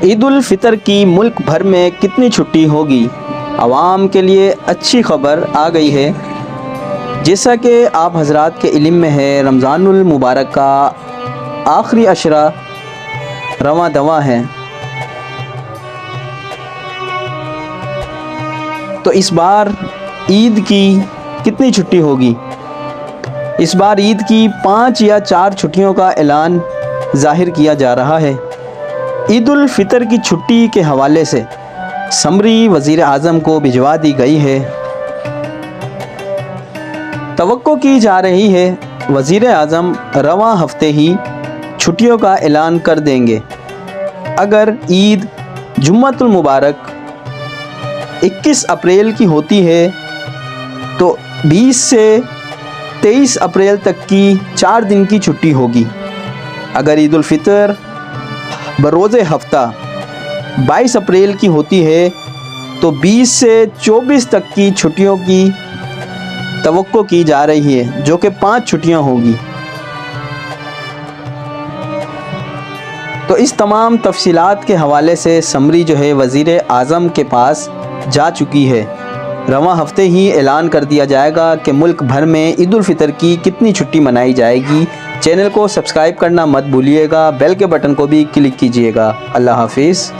ईद उल फितर की मुल्क भर में कितनी छुट्टी होगी? आवाम के लिए अच्छी खबर आ गई है। जैसा कि आप हजरात के इल्म में है, रमज़ानुल मुबारक का आखिरी अशरा रवां दवा है। तो इस बार ईद की कितनी छुट्टी होगी? इस बार ईद की 5 या 4 छुट्टियों का ऐलान जाहिर किया जा रहा है। ईद उल फितर की छुट्टी के हवाले से समरी वज़ीर आज़म को भिजवा दी गई है। तवक्को की जा रही है वज़ीर आज़म रवां हफ्ते ही छुट्टियों का ऐलान कर देंगे। अगर ईद जुम्मतुल मुबारक 21 अप्रैल की होती है तो 20 से 23 अप्रैल तक की 4 दिन की छुट्टी होगी। अगर ईद उल फितर बरोज़े हफ्ता 22 अप्रैल की होती है तो 20 से 24 तक की छुट्टियों की तवक्को की जा रही है, जो कि 5 छुट्टियां होगी। तो इस तमाम तफसीलात के हवाले से समरी जो है वज़ीर आज़म के पास जा चुकी है। रवां हफ्ते ही ऐलान कर दिया जाएगा कि मुल्क भर में ईद उल फितर की कितनी छुट्टी मनाई जाएगी। चैनल को सब्सक्राइब करना मत भूलिएगा, बेल के बटन को भी क्लिक कीजिएगा। अल्लाह हाफिज़।